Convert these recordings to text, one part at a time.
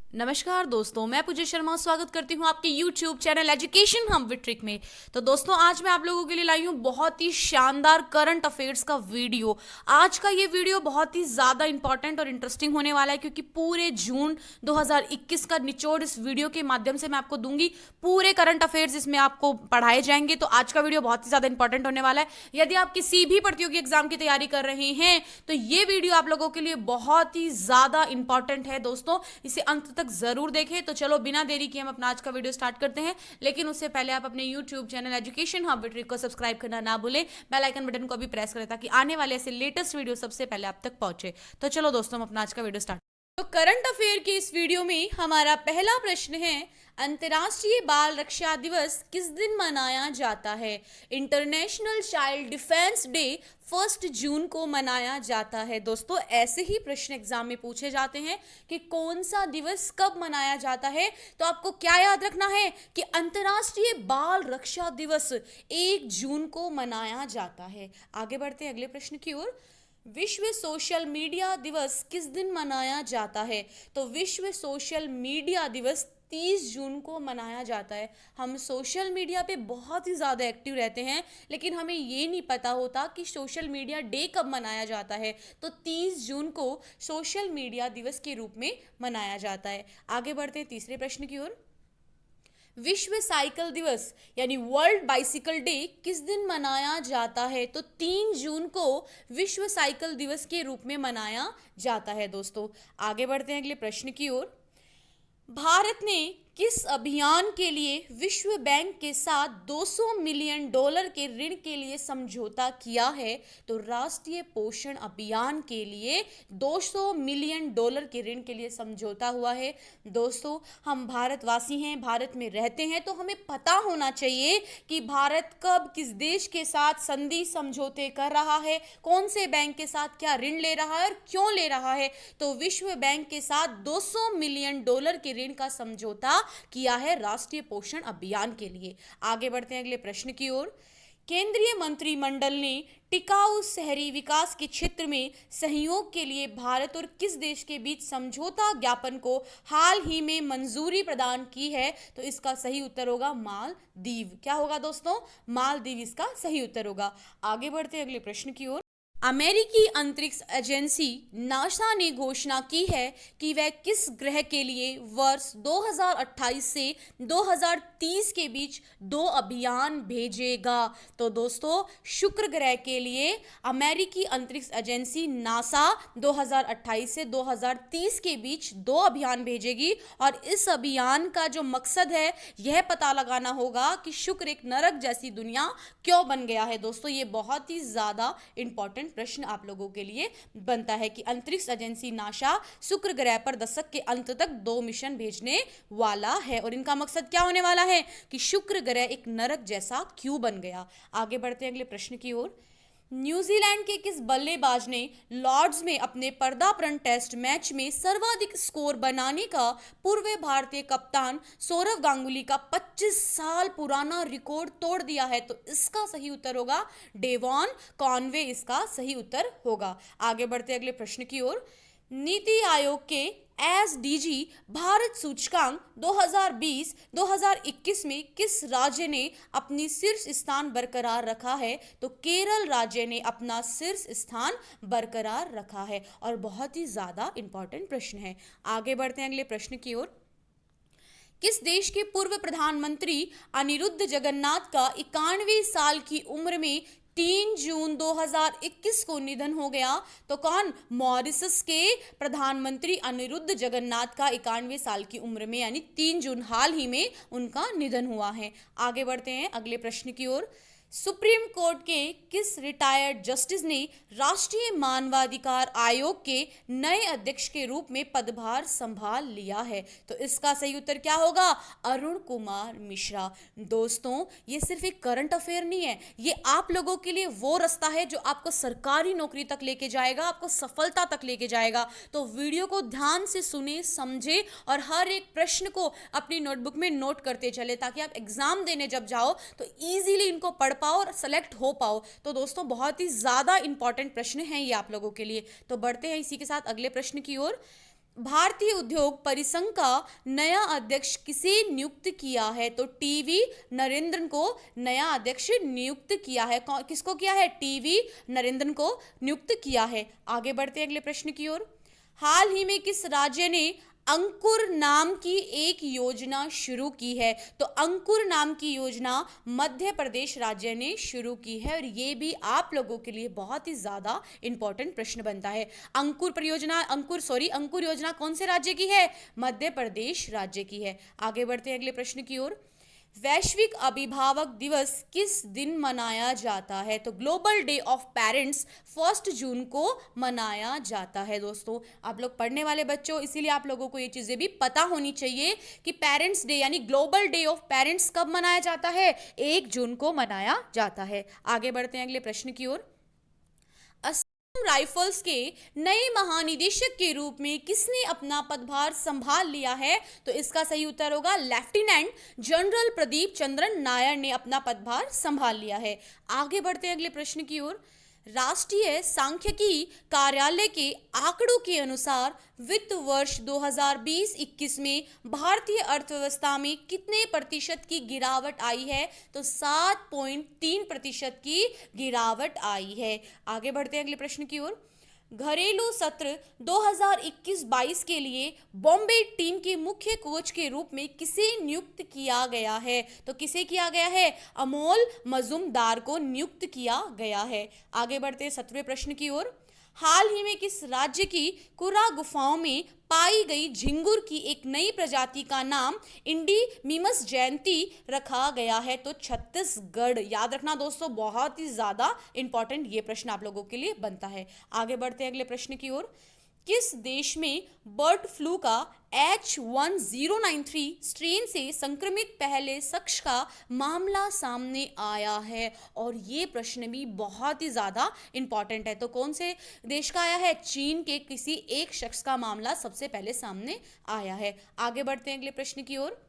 नमस्कार दोस्तों, मैं पूजा शर्मा स्वागत करती हूँ आपके YouTube चैनल एजुकेशन हम विद ट्रिक में। तो दोस्तों, आज मैं आप लोगों के लिए लाई हूँ बहुत ही शानदार करंट अफेयर्स का वीडियो। आज का ये वीडियो बहुत ही ज़्यादा इंपॉर्टेंट और इंटरेस्टिंग होने वाला है, क्योंकि पूरे जून 2021 का निचोड़ इस वीडियो के माध्यम से मैं आपको दूंगी। पूरे करंट अफेयर्स इसमें आपको पढ़ाए जाएंगे। तो आज का वीडियो बहुत ही ज़्यादा इंपॉर्टेंट होने वाला है। यदि आप किसी भी प्रतियोगी एग्जाम की तैयारी कर रहे हैं तो ये वीडियो आप लोगों के लिए बहुत ही ज़्यादा इंपॉर्टेंट है। दोस्तों, इसे अंत तक जरूर देखें। तो चलो बिना देरी किए हम अपना आज का वीडियो स्टार्ट करते हैं, लेकिन उससे पहले आप अपने YouTube channel education hub with trick को सब्सक्राइब करना ना भूलें। बेल आइकन बटन को भी प्रेस करें ताकि आने वाले ऐसे लेटेस्ट वीडियो सबसे पहले आप तक पहुंचे। तो चलो दोस्तों, हम अपना आज का वीडियो स्टार्ट। तो करंट अफेयर के इस वीडियो में हमारा पहला प्रश्न है, अंतर्राष्ट्रीय बाल रक्षा दिवस किस दिन मनाया जाता है? इंटरनेशनल चाइल्ड डिफेंस डे 1 जून को मनाया जाता है। दोस्तों, ऐसे ही प्रश्न एग्जाम में पूछे जाते हैं कि कौन सा दिवस कब मनाया जाता है। तो आपको क्या याद रखना है कि अंतर्राष्ट्रीय बाल रक्षा दिवस 1 जून को मनाया जाता है। आगे बढ़ते हैं अगले प्रश्न की ओर। विश्व सोशल मीडिया दिवस किस दिन मनाया जाता है? तो विश्व सोशल मीडिया दिवस 30 जून को मनाया जाता है। हम सोशल मीडिया पे बहुत ही ज़्यादा एक्टिव रहते हैं, लेकिन हमें ये नहीं पता होता कि सोशल मीडिया डे कब मनाया जाता है। तो 30 जून को सोशल मीडिया दिवस के रूप में मनाया जाता है। आगे बढ़ते हैं तीसरे प्रश्न की ओर। विश्व साइकिल दिवस यानी वर्ल्ड बाइसिकल डे किस दिन मनाया जाता है? तो 3 जून को विश्व साइकिल दिवस के रूप में मनाया जाता है। दोस्तों, आगे बढ़ते हैं अगले प्रश्न की ओर। भारत ने किस अभियान के लिए विश्व बैंक के साथ $200 मिलियन के ऋण के लिए समझौता किया है? तो राष्ट्रीय पोषण अभियान के लिए $200 मिलियन के ऋण के लिए समझौता हुआ है। दोस्तों, हम भारतवासी हैं, भारत में रहते हैं, तो हमें पता होना चाहिए कि भारत कब किस देश के साथ संधि समझौते कर रहा है, कौन से बैंक के साथ क्या ऋण ले रहा है और क्यों ले रहा है। तो विश्व बैंक के साथ $200 मिलियन के ऋण का समझौता किया है राष्ट्रीय पोषण अभियान के लिए। आगे बढ़ते हैं अगले प्रश्न की ओर। केंद्रीय मंत्रिमंडल ने टिकाऊ शहरी विकास के क्षेत्र में सहयोग के लिए भारत और किस देश के बीच समझौता ज्ञापन को हाल ही में मंजूरी प्रदान की है? तो इसका सही उत्तर होगा मालदीव। क्या होगा दोस्तों? मालदीव इसका सही उत्तर होगा। आगे बढ़ते हैं अगले प्रश्न की ओर। अमेरिकी अंतरिक्ष एजेंसी नासा ने घोषणा की है कि वह किस ग्रह के लिए वर्ष 2028 से 2030 के बीच 2 अभियान भेजेगा। तो दोस्तों, शुक्र ग्रह के लिए अमेरिकी अंतरिक्ष एजेंसी नासा 2028 से 2030 के बीच 2 अभियान भेजेगी, और इस अभियान का जो मकसद है यह पता लगाना होगा कि शुक्र एक नरक जैसी दुनिया क्यों बन गया है। दोस्तों, ये बहुत ही ज़्यादा इंपॉर्टेंट प्रश्न आप लोगों के लिए बनता है कि अंतरिक्ष एजेंसी नासा शुक्र ग्रह पर दशक के अंत तक 2 मिशन भेजने वाला है, और इनका मकसद क्या होने वाला है कि शुक्र ग्रह एक नरक जैसा क्यों बन गया। आगे बढ़ते हैं अगले प्रश्न की ओर। न्यूजीलैंड के किस बल्लेबाज ने लॉर्ड्स में अपने पर्दापण टेस्ट मैच में सर्वाधिक स्कोर बनाने का पूर्व भारतीय कप्तान सौरव गांगुली का 25 साल पुराना रिकॉर्ड तोड़ दिया है? तो इसका सही उत्तर होगा डेवॉन कॉनवे, इसका सही उत्तर होगा। आगे बढ़ते अगले प्रश्न की ओर। नीति आयोग के एसडीजी भारत सूचकांक 2020-2021 में किस राज्य ने अपनी शीर्ष स्थान बरकरार रखा है? तो केरल राज्य ने अपना शीर्ष स्थान बरकरार रखा है, और बहुत ही ज्यादा इंपॉर्टेंट प्रश्न है। आगे बढ़ते हैं अगले प्रश्न की ओर। किस देश के पूर्व प्रधानमंत्री अनिरुद्ध जगन्नाथ का 91 साल की उम्र में 3 जून 2021 को निधन हो गया? तो कौन? मॉरिशस के प्रधानमंत्री अनिरुद्ध जगन्नाथ का 91 साल की उम्र में यानी 3 जून हाल ही में उनका निधन हुआ है। आगे बढ़ते हैं अगले प्रश्न की ओर। सुप्रीम कोर्ट के किस रिटायर्ड जस्टिस ने राष्ट्रीय मानवाधिकार आयोग के नए अध्यक्ष के रूप में पदभार संभाल लिया है? तो इसका सही उत्तर क्या होगा? अरुण कुमार मिश्रा। दोस्तों, ये सिर्फ एक करंट अफेयर नहीं है, ये आप लोगों के लिए वो रास्ता है जो आपको सरकारी नौकरी तक लेके जाएगा, आपको सफलता तक लेके जाएगा। तो वीडियो को ध्यान से सुने, समझे, और हर एक प्रश्न को अपनी नोटबुक में नोट करते चले, ताकि आप एग्जाम देने जब जाओ तो इजीली इनको पढ़ पाओ और सेलेक्ट हो पाओ। तो दोस्तों, बहुत ही ज़्यादा इंपॉर्टेंट प्रश्न हैं ये आप लोगों के लिए। तो बढ़ते हैं इसी के साथ अगले प्रश्न की ओर। भारतीय उद्योग परिसंघ का नया अध्यक्ष किसे नियुक्त किया है? तो टीवी नरेंद्रन को नया अध्यक्ष नियुक्त किया है। किसको किया है? टीवी नरेंद्रन को नियुक्त किया है। आगे बढ़ते हैं अगले प्रश्न की ओर। हाल ही में किस राज्य ने अंकुर नाम की एक योजना शुरू की है? तो अंकुर नाम की योजना मध्य प्रदेश राज्य ने शुरू की है और ये भी आप लोगों के लिए बहुत ही ज्यादा इंपॉर्टेंट प्रश्न बनता है। अंकुर योजना कौन से राज्य की है? मध्य प्रदेश राज्य की है। आगे बढ़ते हैं अगले प्रश्न की ओर। वैश्विक अभिभावक दिवस किस दिन मनाया जाता है? तो ग्लोबल डे ऑफ पेरेंट्स 1 जून को मनाया जाता है। दोस्तों आप लोग पढ़ने वाले बच्चों, इसीलिए आप लोगों को ये चीजें भी पता होनी चाहिए कि पेरेंट्स डे यानी ग्लोबल डे ऑफ पेरेंट्स कब मनाया जाता है? 1 जून को मनाया जाता है। आगे बढ़ते हैं अगले प्रश्न की ओर। राइफल्स के नए महानिदेशक के रूप में किसने अपना पदभार संभाल लिया है? तो इसका सही उत्तर होगा लेफ्टिनेंट जनरल प्रदीप चंद्रन नायर ने अपना पदभार संभाल लिया है। आगे बढ़ते हैं अगले प्रश्न की ओर। राष्ट्रीय सांख्यिकी कार्यालय के आंकड़ों के अनुसार वित्त वर्ष 2020-21 में भारतीय अर्थव्यवस्था में कितने प्रतिशत की गिरावट आई है? तो 7.3% की गिरावट आई है। आगे बढ़ते हैं अगले प्रश्न की ओर। घरेलू सत्र 2021-22 के लिए बॉम्बे टीम के मुख्य कोच के रूप में किसे नियुक्त किया गया है? तो किसे किया गया है? अमोल मजूमदार को नियुक्त किया गया है। आगे बढ़ते हैं 17वें प्रश्न की ओर। हाल ही में किस राज्य की कुरा गुफाओं में पाई गई झिंगुर की एक नई प्रजाति का नाम इंडीमिमस जयंती रखा गया है? तो छत्तीसगढ़। याद रखना दोस्तों, बहुत ही ज्यादा इंपॉर्टेंट ये प्रश्न आप लोगों के लिए बनता है। आगे बढ़ते हैं अगले प्रश्न की ओर। किस देश में बर्ड फ्लू का H1093 स्ट्रेन से संक्रमित पहले शख्स का मामला सामने आया है? और ये प्रश्न भी बहुत ही ज़्यादा इंपॉर्टेंट है। तो कौन से देश का आया है? चीन के किसी एक शख्स का मामला सबसे पहले सामने आया है। आगे बढ़ते हैं अगले प्रश्न की ओर।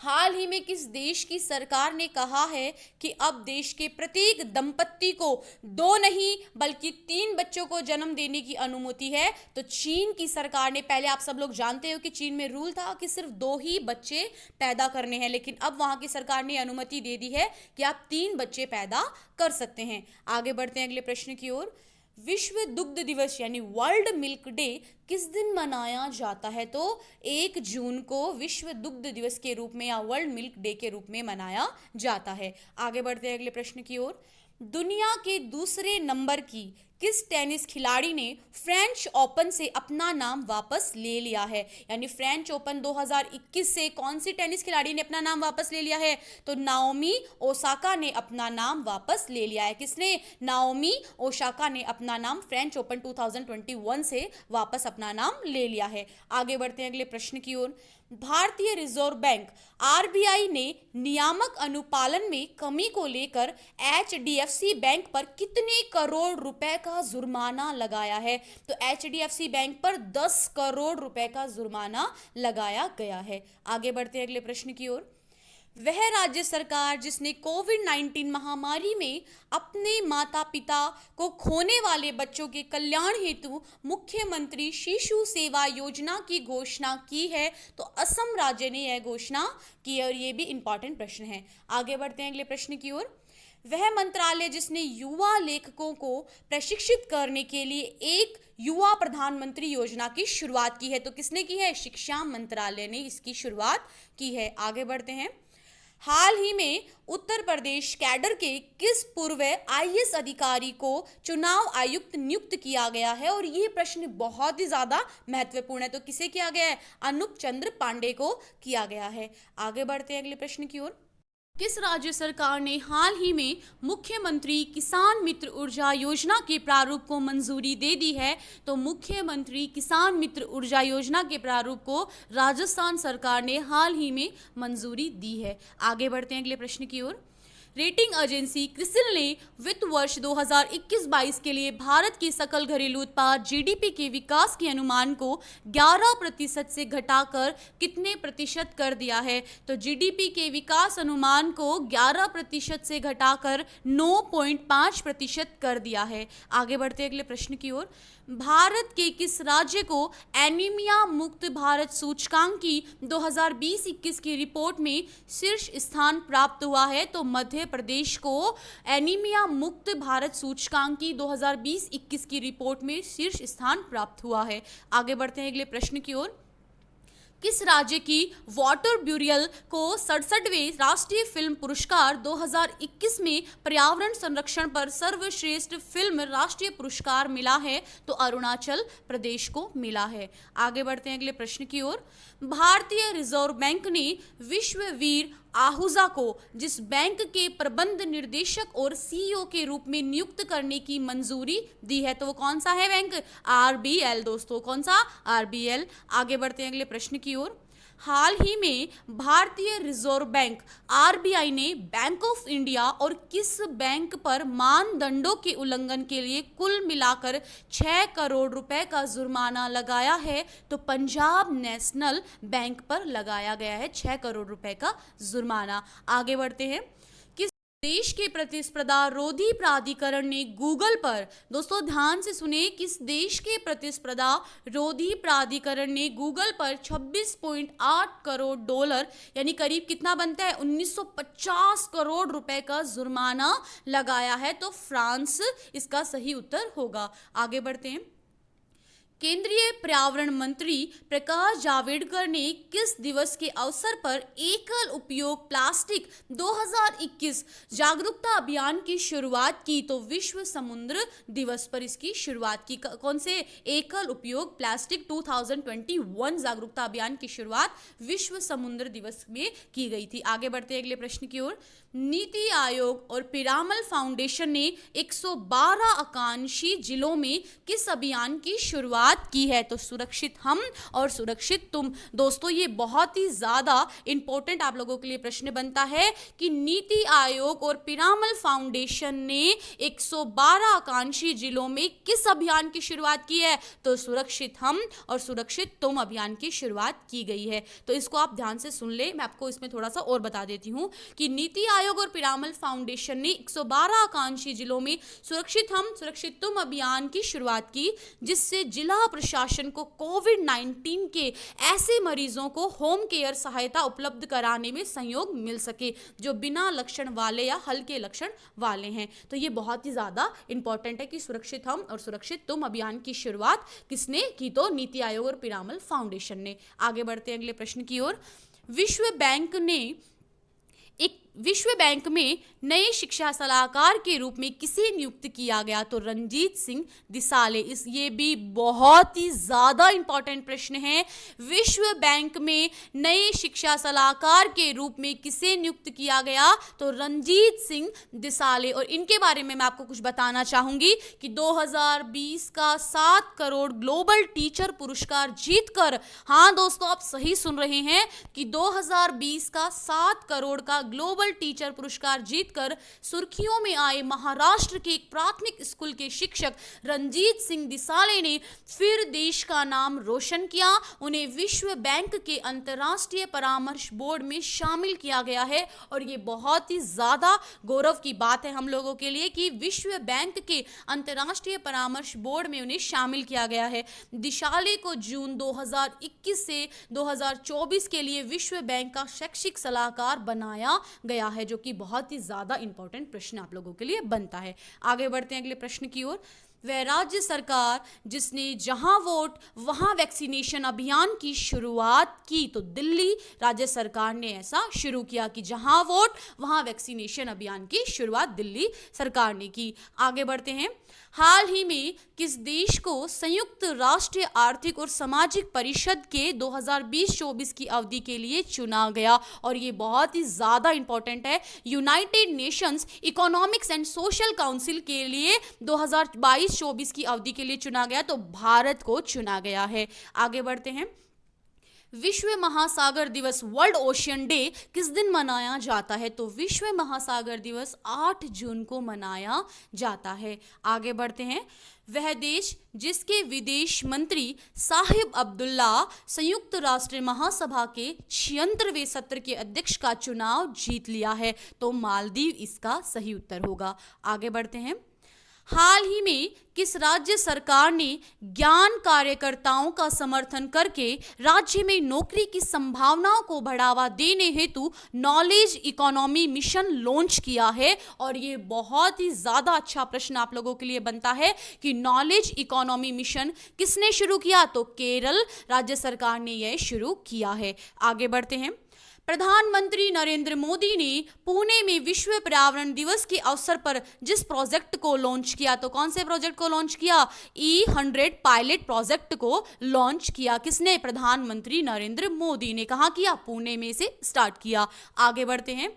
हाल ही में किस देश की सरकार ने कहा है कि अब देश के प्रत्येक दंपत्ति को 2 नहीं बल्कि 3 बच्चों को जन्म देने की अनुमति है? तो चीन की सरकार ने, पहले आप सब लोग जानते हो कि चीन में रूल था कि सिर्फ 2 ही बच्चे पैदा करने हैं, लेकिन अब वहां की सरकार ने अनुमति दे दी है कि आप 3 बच्चे पैदा कर सकते हैं। आगे बढ़ते हैं अगले प्रश्न की ओर। विश्व दुग्ध दिवस यानी वर्ल्ड मिल्क डे किस दिन मनाया जाता है? तो 1 जून को विश्व दुग्ध दिवस के रूप में या वर्ल्ड मिल्क डे के रूप में मनाया जाता है। आगे बढ़ते हैं अगले प्रश्न की ओर। दुनिया के दूसरे नंबर की किस टेनिस खिलाड़ी ने फ्रेंच ओपन से अपना नाम वापस ले लिया है? यानी फ्रेंच ओपन 2021 से कौन सी टेनिस खिलाड़ी ने अपना नाम वापस ले लिया है? तो नाओमी ओसाका ने अपना नाम वापस ले लिया है। किसने? नाओमी ओसाका ने अपना नाम फ्रेंच ओपन 2021 से वापस अपना नाम ले लिया है। आगे बढ़ते हैं अगले प्रश्न की ओर। भारतीय रिजर्व बैंक आरबीआई ने नियामक अनुपालन में कमी को लेकर एचडीएफसी बैंक पर कितने करोड़ रुपए का जुर्माना लगाया है? तो एचडीएफसी बैंक पर 10 करोड़ रुपए का जुर्माना लगाया गया है। आगे बढ़ते हैं अगले प्रश्न की ओर। वह राज्य सरकार जिसने कोविड-19 महामारी में अपने माता पिता को खोने वाले बच्चों के कल्याण हेतु मुख्यमंत्री शिशु सेवा योजना की घोषणा की है? तो असम राज्य ने यह घोषणा की है और ये भी इंपॉर्टेंट प्रश्न है। आगे बढ़ते हैं अगले प्रश्न की ओर। वह मंत्रालय जिसने युवा लेखकों को प्रशिक्षित करने के लिए एक युवा प्रधानमंत्री योजना की शुरुआत की है? तो किसने की है? शिक्षा मंत्रालय ने इसकी शुरुआत की है। आगे बढ़ते हैं। हाल ही में उत्तर प्रदेश कैडर के किस पूर्व आईएएस अधिकारी को चुनाव आयुक्त नियुक्त किया गया है? और ये प्रश्न बहुत ही ज्यादा महत्वपूर्ण है। तो किसे किया गया है? अनूप चंद्र पांडे को किया गया है। आगे बढ़ते हैं अगले प्रश्न की ओर। किस राज्य सरकार ने हाल ही में मुख्यमंत्री किसान मित्र ऊर्जा योजना के प्रारूप को मंजूरी दे दी है? तो मुख्यमंत्री किसान मित्र ऊर्जा योजना के प्रारूप को राजस्थान सरकार ने हाल ही में मंजूरी दी है। आगे बढ़ते हैं अगले प्रश्न की ओर। रेटिंग एजेंसी क्रिसिल ने वित्त वर्ष 2021-22 के लिए भारत की सकल घरेलू उत्पाद जीडीपी के विकास के अनुमान को 11% से घटाकर कितने प्रतिशत कर दिया है? तो जीडीपी के विकास अनुमान को 11% से घटाकर 9.5% कर दिया है। आगे बढ़ते अगले प्रश्न की ओर। भारत के किस राज्य को एनीमिया मुक्त भारत सूचकांक की 2020-21 की रिपोर्ट में शीर्ष स्थान प्राप्त हुआ है? तो मध्य प्रदेश को एनीमिया मुक्त भारत सूचकांक की 2020-21 की रिपोर्ट में शीर्ष स्थान प्राप्त हुआ है। आगे बढ़ते हैं अगले प्रश्न की ओर। किस राज्य की वाटर ब्यूरियल को 67वें राष्ट्रीय फिल्म पुरस्कार 2021 में पर्यावरण संरक्षण पर सर्वश्रेष्ठ फिल्म राष्ट्रीय पुरस्कार मिला है? तो अरुणाचल प्रदेश को मिला है। आगे बढ़ते हैं अगले प्रश्न की ओर। भारतीय रिजर्व बैंक ने विश्ववीर आहूजा को जिस बैंक के प्रबंध निर्देशक और सीईओ के रूप में नियुक्त करने की मंजूरी दी है, तो वो कौन सा है बैंक? आरबीएल दोस्तों, कौन सा? आरबीएल। आगे बढ़ते हैं अगले प्रश्न की ओर। हाल ही में भारतीय रिजर्व बैंक आरबीआई ने बैंक ऑफ इंडिया और किस बैंक पर मानदंडों के उल्लंघन के लिए कुल मिलाकर 6 करोड़ रुपए का जुर्माना लगाया है? तो पंजाब नेशनल बैंक पर लगाया गया है 6 करोड़ रुपए का जुर्माना। आगे बढ़ते हैं। देश के प्रतिस्पर्धा रोधी प्राधिकरण ने गूगल पर, दोस्तों ध्यान से सुने, किस देश के प्रतिस्पर्धा रोधी प्राधिकरण ने गूगल पर 26.8 करोड़ डॉलर यानी करीब कितना बनता है 1950 करोड़ रुपए का जुर्माना लगाया है? तो फ्रांस इसका सही उत्तर होगा। आगे बढ़ते हैं। केंद्रीय पर्यावरण मंत्री प्रकाश जावड़ेकर ने किस दिवस के अवसर पर एकल उपयोग प्लास्टिक 2021 जागरूकता अभियान की शुरुआत की? तो विश्व समुद्र दिवस पर इसकी शुरुआत की। कौन से? एकल उपयोग प्लास्टिक 2021 जागरूकता अभियान की शुरुआत विश्व समुद्र दिवस में की गई थी। आगे बढ़ते हैं अगले प्रश्न की ओर। नीति आयोग और पिरामल फाउंडेशन ने 112 आकांक्षी जिलों में किस अभियान की शुरुआत की है? तो सुरक्षित हम और सुरक्षित तुम। दोस्तों ये बहुत ही ज्यादा इंपॉर्टेंट आप लोगों के लिए प्रश्न बनता है कि नीति आयोग और पिरामल फाउंडेशन ने 112 आकांक्षी जिलों में किस अभियान की शुरुआत की है? तो सुरक्षित हम और सुरक्षित तुम अभियान की शुरुआत की गई है। तो इसको आप ध्यान से सुन ले। मैं आपको इसमें थोड़ा सा और बता देती हूं कि नीति आयोग और पिरामल फाउंडेशन ने 112 आकांक्षी जिलों में सुरक्षित हम सुरक्षित तुम अभियान की शुरुआत की, जिससे जिला प्रशासन को कोविड-19 के ऐसे मरीजों को होम केयर सहायता उपलब्ध कराने में सहयोग मिल सके जो बिना लक्षण वाले या हल्के लक्षण वाले हैं। तो ये बहुत ही ज्यादा इंपॉर्टेंट है कि सुरक्षित हम और सुरक्षित तुम अभियान की शुरुआत किसने की? तो नीति आयोग और पिरामल फाउंडेशन ने। आगे बढ़ते हैं अगले प्रश्न की ओर। विश्व बैंक में नए शिक्षा सलाहकार के रूप में किसे नियुक्त किया गया? तो रंजीत सिंह दिसाले। ये भी बहुत ही ज्यादा इंपॉर्टेंट प्रश्न है। विश्व बैंक में नए शिक्षा सलाहकार के रूप में किसे नियुक्त किया गया? तो रंजीत सिंह दिसाले। और इनके बारे में मैं आपको कुछ बताना चाहूंगी कि 2020 का 7 करोड़ ग्लोबल टीचर पुरस्कार जीतकर, हाँ दोस्तों आप सही सुन रहे हैं कि 2020 का 7 करोड़ का ग्लोबल टीचर पुरस्कार जीतकर सुर्खियों में आए महाराष्ट्र के एक प्राथमिक स्कूल के शिक्षक रंजीत सिंह दिसाले ने फिर देश का नाम रोशन किया। उन्हें विश्व बैंक के अंतर्राष्ट्रीय परामर्श बोर्ड में शामिल किया गया है और ये बहुत ही ज्यादा गौरव की बात है हम लोगों के लिए कि विश्व बैंक के अंतर्राष्ट्रीय परामर्श बोर्ड में उन्हें शामिल किया गया है। दिसाले को जून 2021 से 2024 के लिए विश्व बैंक का शैक्षिक सलाहकार बनाया गया है, जो कि बहुत ही ज्यादा इंपॉर्टेंट प्रश्न आप लोगों के लिए बनता है। आगे बढ़ते हैं अगले प्रश्न की ओर। वह राज्य सरकार जिसने जहां वोट वहां वैक्सीनेशन अभियान की शुरुआत की? तो दिल्ली राज्य सरकार ने ऐसा शुरू किया कि जहां वोट वहां वैक्सीनेशन अभियान की शुरुआत दिल्ली सरकार ने की। आगे बढ़ते हैं। हाल ही में किस देश को संयुक्त राष्ट्र आर्थिक और सामाजिक परिषद के 2020-24 की अवधि के लिए चुना गया? और ये बहुत ही ज्यादा इंपॉर्टेंट है। United Nations economics and social council के लिए 2022-24 की अवधि के लिए चुना गया, तो भारत को चुना गया है। आगे बढ़ते हैं। विश्व महासागर दिवस वर्ल्ड ओशियन डे किस दिन मनाया जाता है? तो विश्व महासागर दिवस 8 जून को मनाया जाता है। आगे बढ़ते हैं। वह देश जिसके विदेश मंत्री साहिब अब्दुल्ला संयुक्त राष्ट्र महासभा के 76वें सत्र के अध्यक्ष का चुनाव जीत लिया है? तो मालदीव इसका सही उत्तर होगा। आगे बढ़ते हैं। हाल ही में किस राज्य सरकार ने ज्ञान कार्यकर्ताओं का समर्थन करके राज्य में नौकरी की संभावनाओं को बढ़ावा देने हेतु नॉलेज इकोनॉमी मिशन लॉन्च किया है? और ये बहुत ही ज्यादा अच्छा प्रश्न आप लोगों के लिए बनता है कि नॉलेज इकोनॉमी मिशन किसने शुरू किया? तो केरल राज्य सरकार ने यह शुरू किया है। आगे बढ़ते हैं। प्रधानमंत्री नरेंद्र मोदी ने पुणे में विश्व पर्यावरण दिवस के अवसर पर जिस प्रोजेक्ट को लॉन्च किया, तो कौन से प्रोजेक्ट को लॉन्च किया? E100 पायलट प्रोजेक्ट को लॉन्च किया। किसने? प्रधानमंत्री नरेंद्र मोदी ने। कहाँ किया? पुणे में से स्टार्ट किया। आगे बढ़ते हैं।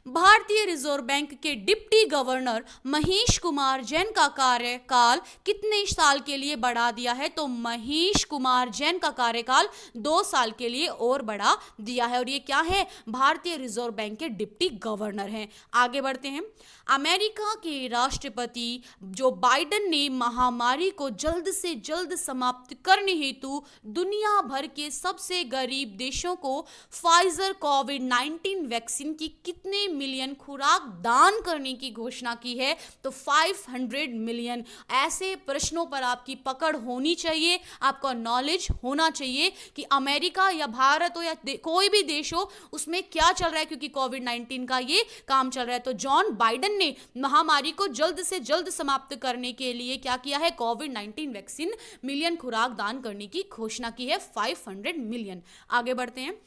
भारतीय रिजर्व बैंक के डिप्टी गवर्नर महेश कुमार जैन का कार्यकाल कितने साल के लिए बढ़ा दिया है? तो महेश कुमार जैन का कार्यकाल 2 साल के लिए और बढ़ा दिया है। और ये क्या है? भारतीय रिजर्व बैंक के डिप्टी गवर्नर हैं। आगे बढ़ते हैं। अमेरिका के राष्ट्रपति जो बाइडेन ने महामारी को जल्द से जल्द समाप्त करने हेतु दुनिया भर के सबसे गरीब देशों को फाइजर कोविड-19 वैक्सीन की कितने मिलियन खुराक दान करने की घोषणा की है? तो 500 मिलियन। ऐसे प्रश्नों पर आपकी पकड़ होनी चाहिए, आपका नॉलेज होना चाहिए कि अमेरिका या भारत हो या कोई भी देश हो, उसमें क्या चल रहा है, क्योंकि कोविड-19 का ये काम चल रहा है। तो जॉन बाइडेन ने महामारी को जल्द से जल्द समाप्त करने के लिए क्या किया है? कोविड-19 वैक्सीन मिलियन खुराक दान करने की घोषणा की है, 500 मिलियन। आगे बढ़ते हैं।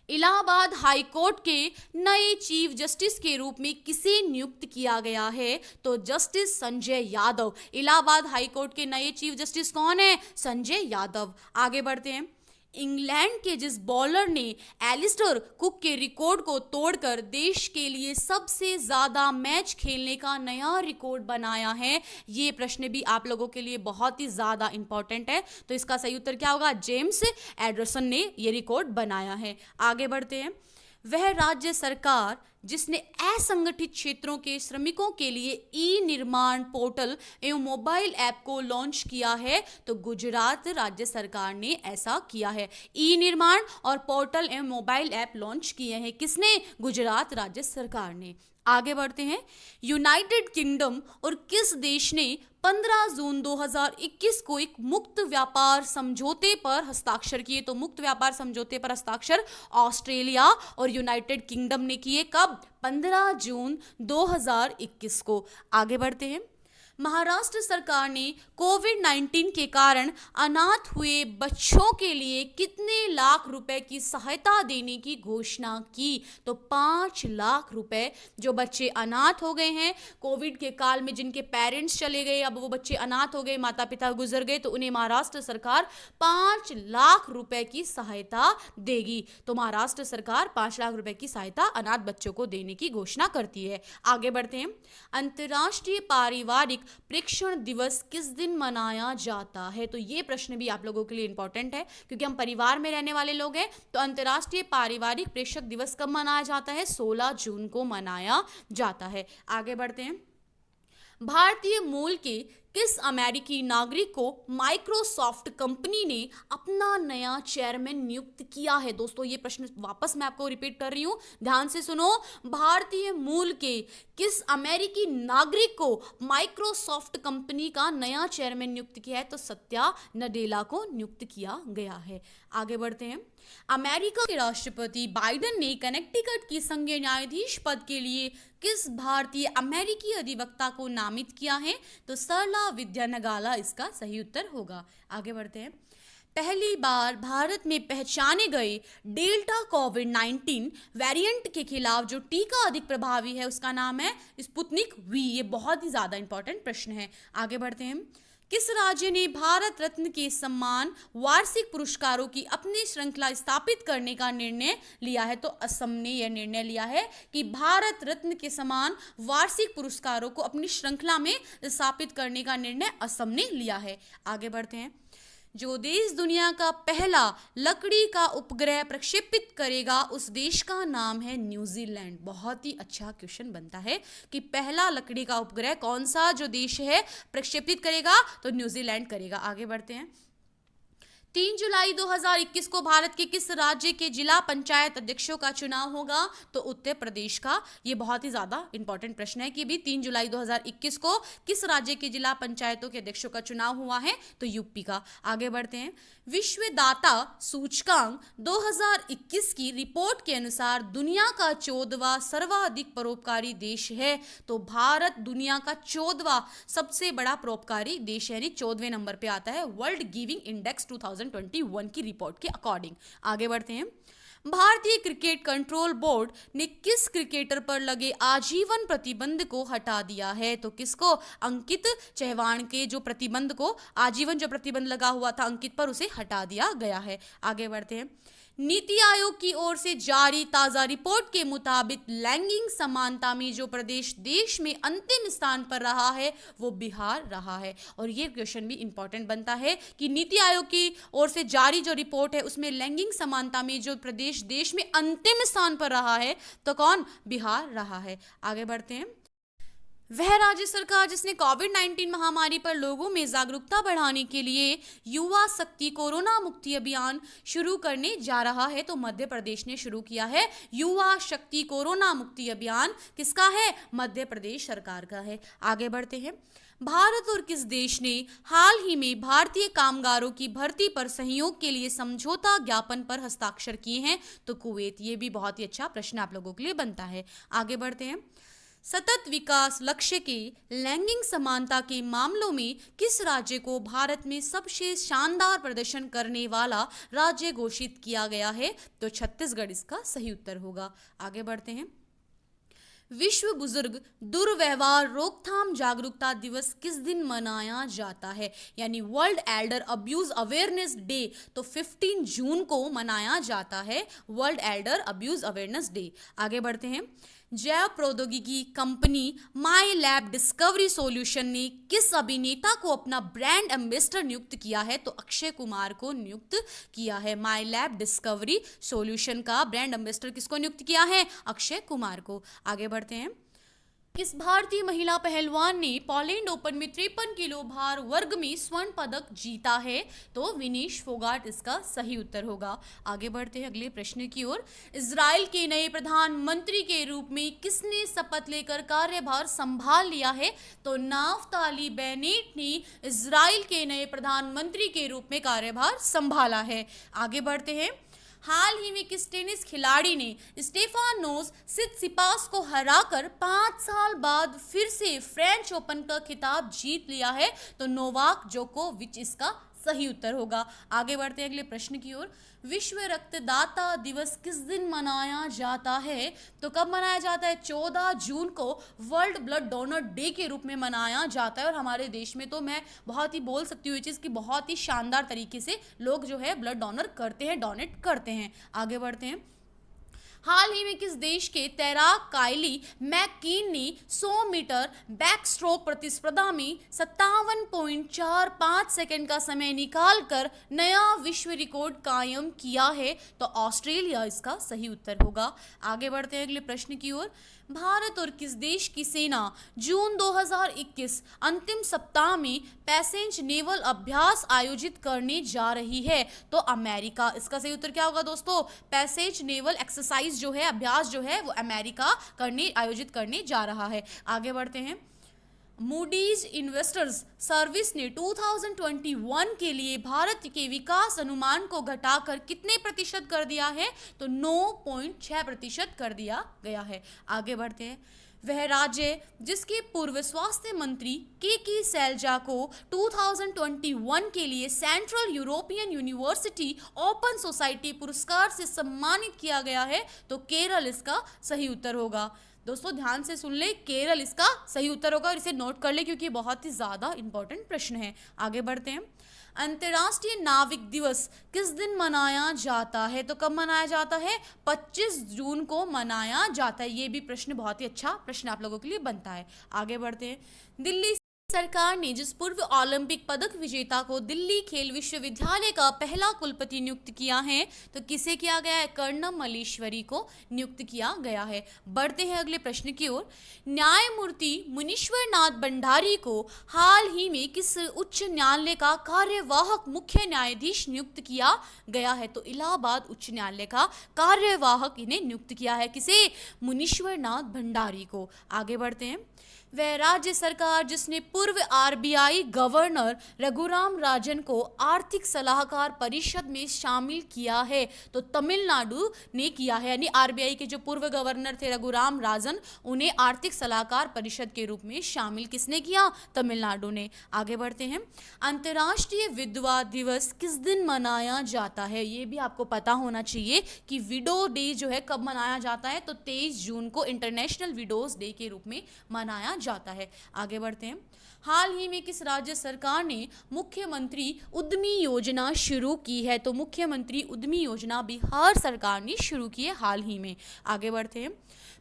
इलाहाबाद हाई कोर्ट के नए चीफ जस्टिस के रूप में किसे नियुक्त किया गया है? तो justice Sanjay Yadav. Allahabad high court के नए चीफ जस्टिस कौन है? संजय यादव। आगे बढ़ते हैं। इंग्लैंड के जिस बॉलर ने एलिस्टर कुक के रिकॉर्ड को तोड़कर देश के लिए सबसे ज्यादा मैच खेलने का नया रिकॉर्ड बनाया है, ये प्रश्न भी आप लोगों के लिए बहुत ही ज्यादा इंपॉर्टेंट है। तो इसका सही उत्तर क्या होगा? जेम्स एंडरसन ने ये रिकॉर्ड बनाया है। आगे बढ़ते हैं। वह राज्य सरकार जिसने असंगठित क्षेत्रों के श्रमिकों के लिए ई निर्माण पोर्टल एवं मोबाइल ऐप को लॉन्च किया है, तो गुजरात राज्य सरकार ने ऐसा किया है। ई निर्माण और पोर्टल एवं मोबाइल ऐप लॉन्च किए हैं। किसने? गुजरात राज्य सरकार ने। आगे बढ़ते हैं। यूनाइटेड किंगडम और किस देश ने 15 जून 2021 को एक मुक्त व्यापार समझौते पर हस्ताक्षर किए? तो मुक्त व्यापार समझौते पर हस्ताक्षर ऑस्ट्रेलिया और यूनाइटेड किंगडम ने किए। कब? 15 जून 2021 को। आगे बढ़ते हैं। महाराष्ट्र सरकार ने कोविड-19 के कारण अनाथ हुए बच्चों के लिए कितने लाख रुपए की सहायता देने की घोषणा की? तो 5 लाख रुपए। जो बच्चे अनाथ हो गए हैं कोविड के काल में, जिनके पेरेंट्स चले गए, अब वो बच्चे अनाथ हो गए, माता पिता गुजर गए, तो उन्हें महाराष्ट्र सरकार 5 लाख रुपए की सहायता देगी। तो महाराष्ट्र सरकार 5 लाख रुपए की सहायता अनाथ बच्चों को देने की घोषणा करती है। आगे बढ़ते हैं। अंतर्राष्ट्रीय पारिवारिक प्रेक्षण दिवस किस दिन मनाया जाता है? तो ये प्रश्न भी आप लोगों के लिए इंपॉर्टेंट है, क्योंकि हम परिवार में रहने वाले लोग हैं। तो अंतर्राष्ट्रीय पारिवारिक प्रेक्षक दिवस कब मनाया जाता है? 16 जून को मनाया जाता है। आगे बढ़ते हैं। भारतीय मूल के किस अमेरिकी नागरिक को माइक्रोसॉफ्ट कंपनी ने अपना नया चेयरमैन नियुक्त किया है? दोस्तों ये प्रश्न वापस मैं आपको रिपीट कर रही हूं, ध्यान से सुनो। भारतीय मूल के किस अमेरिकी नागरिक को माइक्रोसॉफ्ट कंपनी का नया चेयरमैन नियुक्त किया है? तो सत्या नडेला को नियुक्त किया गया है। आगे बढ़ते हैं। अमेरिका के राष्ट्रपति बाइडेन ने कनेक्टिकट की संघीय न्यायाधीश पद के लिए किस भारतीय अमेरिकी अधिवक्ता को नामित किया है? तो सरला विद्यानगाला इसका सही उत्तर होगा। आगे बढ़ते हैं। पहली बार भारत में पहचाने गए डेल्टा कोविड-19 वेरिएंट के खिलाफ जो टीका अधिक प्रभावी है उसका नाम है स्पुतनिक वी। ये बहुत ही ज्यादा इंपॉर्टेंट प्रश्न है। आगे बढ़ते हैं। किस राज्य ने भारत रत्न के सम्मान वार्षिक पुरस्कारों की अपनी श्रृंखला स्थापित करने का निर्णय लिया है? तो असम ने यह निर्णय लिया है कि भारत रत्न के समान वार्षिक पुरस्कारों को अपनी श्रृंखला में स्थापित करने का निर्णय असम ने लिया है। आगे बढ़ते हैं। जो देश दुनिया का पहला लकड़ी का उपग्रह प्रक्षेपित करेगा उस देश का नाम है न्यूजीलैंड। बहुत ही अच्छा क्वेश्चन बनता है कि पहला लकड़ी का उपग्रह कौन सा जो देश है प्रक्षेपित करेगा? तो न्यूजीलैंड करेगा। आगे बढ़ते हैं। 3 जुलाई 2021 को भारत के किस राज्य के जिला पंचायत अध्यक्षों का चुनाव होगा? तो उत्तर प्रदेश का। ये बहुत ही ज्यादा इंपॉर्टेंट प्रश्न है कि भी 3 जुलाई 2021 को किस राज्य के जिला पंचायतों के अध्यक्षों का चुनाव हुआ है? तो यूपी का। आगे बढ़ते हैं। विश्व दाता सूचकांक 2021 की रिपोर्ट के अनुसार दुनिया का 14वां सर्वाधिक परोपकारी देश है। तो भारत दुनिया का 14वां सबसे बड़ा परोपकारी देश है, यानी 14वें नंबर पे आता है वर्ल्ड गिविंग इंडेक्स 2021 की रिपोर्ट के अकॉर्डिंग। आगे बढ़ते हैं। भारतीय क्रिकेट कंट्रोल बोर्ड ने किस क्रिकेटर पर लगे आजीवन प्रतिबंध को हटा दिया है? तो किसको? अंकित चौहान के जो प्रतिबंध को, आजीवन जो प्रतिबंध लगा हुआ था अंकित पर, उसे हटा दिया गया है। आगे बढ़ते हैं। नीति आयोग की ओर से जारी ताजा रिपोर्ट के मुताबिक लैंगिक समानता में जो प्रदेश देश में अंतिम स्थान पर रहा है वो बिहार रहा है। और ये क्वेश्चन भी इंपॉर्टेंट बनता है कि नीति आयोग की ओर से जारी जो रिपोर्ट है उसमें लैंगिक समानता में जो प्रदेश देश में अंतिम स्थान पर रहा है तो कौन? बिहार रहा है। आगे बढ़ते हैं। वह राज्य सरकार जिसने कोविड-19 महामारी पर लोगों में जागरूकता बढ़ाने के लिए युवा शक्ति कोरोना मुक्ति अभियान शुरू करने जा रहा है, तो मध्य प्रदेश ने शुरू किया है युवा शक्ति कोरोना मुक्ति अभियान। किसका है? मध्य प्रदेश सरकार का है। आगे बढ़ते हैं। भारत और किस देश ने हाल ही में भारतीय कामगारों की भर्ती पर सहयोग के लिए समझौता ज्ञापन पर हस्ताक्षर किए हैं? तो कुवैत। ये भी बहुत ही अच्छा प्रश्न आप लोगों के लिए बनता है। आगे बढ़ते हैं। सतत विकास लक्ष्य के लैंगिक समानता के मामलों में किस राज्य को भारत में सबसे शानदार प्रदर्शन करने वाला राज्य घोषित किया गया है? तो छत्तीसगढ़ इसका सही उत्तर होगा। आगे बढ़ते हैं। विश्व बुजुर्ग दुर्व्यवहार रोकथाम जागरूकता दिवस किस दिन मनाया जाता है? यानी world Elder abuse awareness day तो 15 जून को मनाया जाता है world Elder abuse awareness day. आगे बढ़ते हैं। जैव प्रौद्योगिकी कंपनी माई लैब डिस्कवरी सॉल्यूशन ने किस अभिनेता को अपना ब्रांड एम्बेसडर नियुक्त किया है? तो अक्षय कुमार को नियुक्त किया है। माई लैब डिस्कवरी सॉल्यूशन का ब्रांड एम्बेसडर किसको नियुक्त किया है? अक्षय कुमार को। आगे बढ़ते हैं। किस भारतीय महिला पहलवान ने पोलैंड ओपन में 53 किलो भार वर्ग में स्वर्ण पदक जीता है? तो विनेश फोगाट इसका सही उत्तर होगा। आगे बढ़ते हैं अगले प्रश्न की ओर। इजराइल के नए प्रधानमंत्री के रूप में किसने शपथ लेकर कार्यभार संभाल लिया है? तो नाफ्ताली बेनेट ने इजराइल के नए प्रधानमंत्री के रूप में कार्यभार संभाला है। आगे बढ़ते हैं। हाल ही में किस टेनिस खिलाड़ी ने स्टेफानोस सित्सिपास को हराकर 5 साल बाद फिर से फ्रेंच ओपन का खिताब जीत लिया है? तो नोवाक जोकोविच इसका सही उत्तर होगा। आगे बढ़ते हैं अगले प्रश्न की ओर। विश्व रक्तदाता दिवस किस दिन मनाया जाता है? तो कब मनाया जाता है? 14 जून को वर्ल्ड ब्लड डोनर डे के रूप में मनाया जाता है। और हमारे देश में तो मैं बहुत ही बोल सकती हूँ ये चीज़ कि बहुत ही शानदार तरीके से लोग जो है ब्लड डोनर करते हैं, डोनेट करते हैं। आगे बढ़ते हैं। हाल ही में किस देश के तैराक काइली मैककीन ने 100 मीटर बैक स्ट्रोक प्रतिस्पर्धा में 57.45 सेकंड का समय निकालकर नया विश्व रिकॉर्ड कायम किया है? तो ऑस्ट्रेलिया इसका सही उत्तर होगा। आगे बढ़ते हैं अगले प्रश्न की ओर। भारत और किस देश की सेना जून 2021 अंतिम सप्ताह में पैसेंज नेवल अभ्यास आयोजित करने जा रही है? तो अमेरिका। इसका सही उत्तर क्या होगा दोस्तों? पैसेज नेवल एक्सरसाइज जो है, अभ्यास जो है वो अमेरिका आयोजित करने जा रहा है। आगे बढ़ते हैं। मूडीज इन्वेस्टर्स सर्विस ने 2021 के लिए भारत के विकास अनुमान को घटाकर कितने प्रतिशत कर दिया है? तो 9.6% कर दिया गया है। आगे बढ़ते हैं। वह राज्य जिसके पूर्व स्वास्थ्य मंत्री के सैलजा को 2021 के लिए central European university open society पुरस्कार से सम्मानित किया गया है? तो केरल इसका सही उत्तर होगा। दोस्तों ध्यान से सुन ले, केरल इसका सही उत्तर होगा और इसे नोट कर ले क्योंकि बहुत ही ज़्यादा इंपॉर्टेंट प्रश्न है। आगे बढ़ते हैं। अंतर्राष्ट्रीय नाविक दिवस किस दिन मनाया जाता है? तो कब मनाया जाता है? 25 जून को मनाया जाता है। ये भी प्रश्न बहुत ही अच्छा प्रश्न आप लोगों के लिए बनता है। आगे बढ़ते हैं। दिल्ली सरकार ने जिस पूर्व ओलंपिक पदक विजेता को दिल्ली खेल विश्वविद्यालय का पहला कुलपति नियुक्त किया है, तो किसे किया गया है? कर्णम मल्लेश्वरी को नियुक्त किया गया है। बढ़ते हैं अगले प्रश्न की ओर। न्यायमूर्ति मुनीश्वर नाथ भंडारी को हाल ही में किस उच्च न्यायालय का कार्यवाहक मुख्य न्यायाधीश नियुक्त किया गया है? तो इलाहाबाद उच्च न्यायालय का कार्यवाहक इन्हें नियुक्त किया है। किसे? मुनीश्वर नाथ भंडारी को। आगे बढ़ते हैं। वह राज्य सरकार जिसने पूर्व आरबीआई गवर्नर रघुराम राजन को आर्थिक सलाहकार परिषद में शामिल किया है, तो तमिलनाडु ने किया है। यानी आरबीआई के जो पूर्व गवर्नर थे रघुराम राजन, उन्हें आर्थिक सलाहकार परिषद के रूप में शामिल किसने किया? तमिलनाडु ने। आगे बढ़ते हैं। अंतर्राष्ट्रीय विधवा दिवस किस दिन मनाया जाता है? ये भी आपको पता होना चाहिए कि विडो डे जो है कब मनाया जाता है, तो 23 जून को इंटरनेशनल विडोज डे के रूप में मनाया जाता है। आगे बढ़ते हैं। हाल ही में किस राज्य सरकार ने मुख्यमंत्री उद्यमी योजना शुरू की है? तो मुख्यमंत्री उद्यमी योजना बिहार सरकार ने शुरू की है हाल ही में। आगे बढ़ते हैं।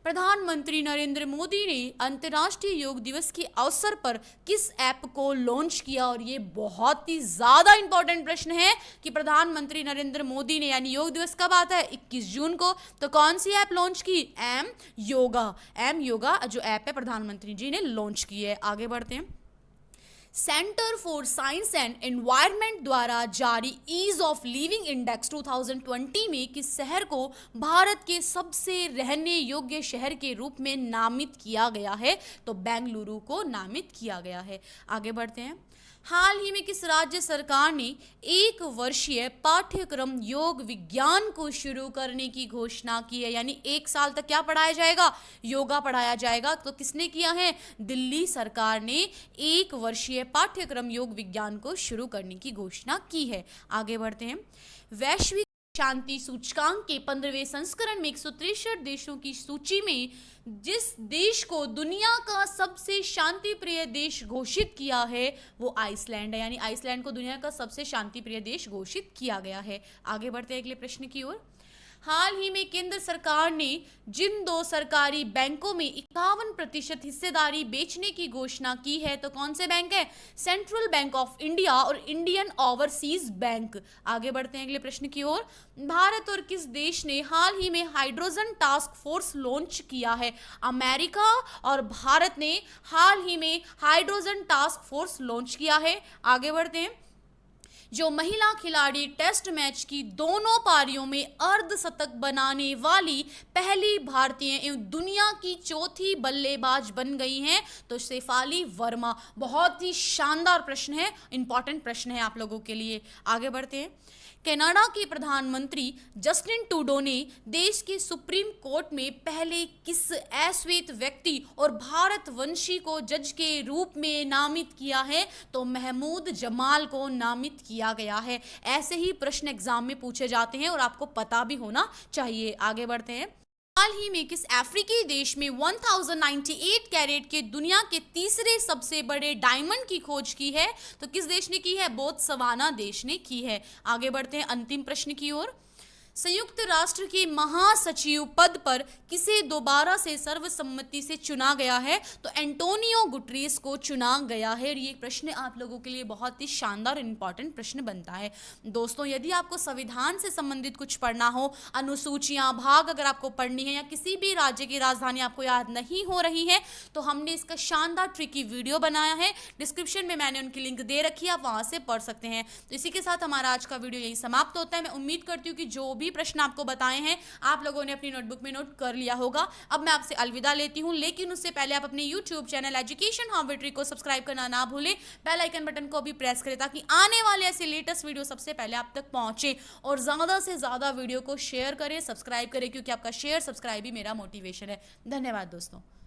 प्रधानमंत्री नरेंद्र मोदी ने अंतर्राष्ट्रीय योग दिवस के अवसर पर किस ऐप को लॉन्च किया? और ये बहुत ही ज्यादा इंपॉर्टेंट प्रश्न है कि प्रधानमंत्री नरेंद्र मोदी ने, यानी योग दिवस कब आता है? 21 जून को, तो कौन सी ऐप लॉन्च की? एम योगा जो ऐप है प्रधानमंत्री जी ने लॉन्च की है। आगे बढ़ते हैं। Centre for science and environment द्वारा जारी ईज ऑफ लिविंग इंडेक्स 2020 में किस शहर को भारत के सबसे रहने योग्य शहर के रूप में नामित किया गया है? तो बेंगलुरु को नामित किया गया है। आगे बढ़ते हैं। हाल ही में किस राज्य सरकार ने 1 वर्षीय पाठ्यक्रम योग विज्ञान को शुरू करने की घोषणा की है? यानी 1 साल तक क्या पढ़ाया जाएगा? योगा पढ़ाया जाएगा। तो किसने किया है? दिल्ली सरकार ने 1 वर्षीय पाठ्यक्रम योग विज्ञान को शुरू करने की घोषणा की है। आगे बढ़ते हैं। वैश्विक शांति सूचकांक के 15वें संस्करण में 163 देशों की सूची में जिस देश को दुनिया का सबसे शांति प्रिय देश घोषित किया है वो आइसलैंड है। यानी आइसलैंड को दुनिया का सबसे शांति प्रिय देश घोषित किया गया है। आगे बढ़ते हैं अगले प्रश्न की ओर। हाल ही में केंद्र सरकार ने जिन 2 सरकारी बैंकों में 51% हिस्सेदारी बेचने की घोषणा की है, तो कौन से बैंक है? सेंट्रल बैंक ऑफ इंडिया और इंडियन ओवरसीज बैंक। आगे बढ़ते हैं अगले प्रश्न की ओर। भारत और किस देश ने हाल ही में हाइड्रोजन टास्क फोर्स लॉन्च किया है? अमेरिका और भारत ने हाल ही में हाइड्रोजन टास्क फोर्स लॉन्च किया है। आगे बढ़ते हैं। जो महिला खिलाड़ी टेस्ट मैच की दोनों पारियों में अर्धशतक बनाने वाली पहली भारतीय एवं दुनिया की चौथी बल्लेबाज बन गई हैं, तो शेफाली वर्मा। बहुत ही शानदार प्रश्न है, इंपॉर्टेंट प्रश्न है आप लोगों के लिए। आगे बढ़ते हैं। कनाडा के प्रधानमंत्री जस्टिन ट्रूडो ने देश के सुप्रीम कोर्ट में पहले किस अश्वेत व्यक्ति और भारतवंशी को जज के रूप में नामित किया है? तो महमूद जमाल को नामित किया गया है। ऐसे ही प्रश्न एग्जाम में पूछे जाते हैं और आपको पता भी होना चाहिए। आगे बढ़ते हैं। हाल ही में किस अफ्रीकी देश में 1098 कैरेट के दुनिया के तीसरे सबसे बड़े डायमंड की खोज की है? तो किस देश ने की है? बोत्सवाना देश ने की है। आगे बढ़ते हैं अंतिम प्रश्न की ओर। संयुक्त राष्ट्र के महासचिव पद पर किसे दोबारा से सर्वसम्मति से चुना गया है? तो एंटोनियो गुटरेस को चुना गया है। और ये प्रश्न आप लोगों के लिए बहुत ही शानदार इंपॉर्टेंट प्रश्न बनता है। दोस्तों, यदि आपको संविधान से संबंधित कुछ पढ़ना हो, अनुसूचियां, भाग अगर आपको पढ़नी है, या किसी भी राज्य की राजधानी आपको याद नहीं हो रही है, तो हमने इसका शानदार ट्रिकी वीडियो बनाया है। डिस्क्रिप्शन में मैंने उनकी लिंक दे रखी है, आप वहां से पढ़ सकते हैं। तो इसी के साथ हमारा आज का वीडियो यही समाप्त होता है। मैं उम्मीद करती हूँ कि जो भी प्रश्न आपको बताए हैं आप लोगों ने अपनी नोटबुक में नोट कर लिया होगा। अब मैं आपसे अलविदा लेती हूं, लेकिन उससे पहले आप अपने YouTube चैनल एजुकेशन हम विद ट्रिक को सब्सक्राइब करना ना भूलें। बेल आइकन बटन को भी प्रेस करें ताकि आने वाले ऐसे लेटेस्ट वीडियो सबसे पहले आप तक पहुंचे। और ज्यादा से ज्यादा वीडियो को शेयर करें, सब्सक्राइब करें, क्योंकि आपका शेयर सब्सक्राइब ही मेरा मोटिवेशन है। धन्यवाद दोस्तों।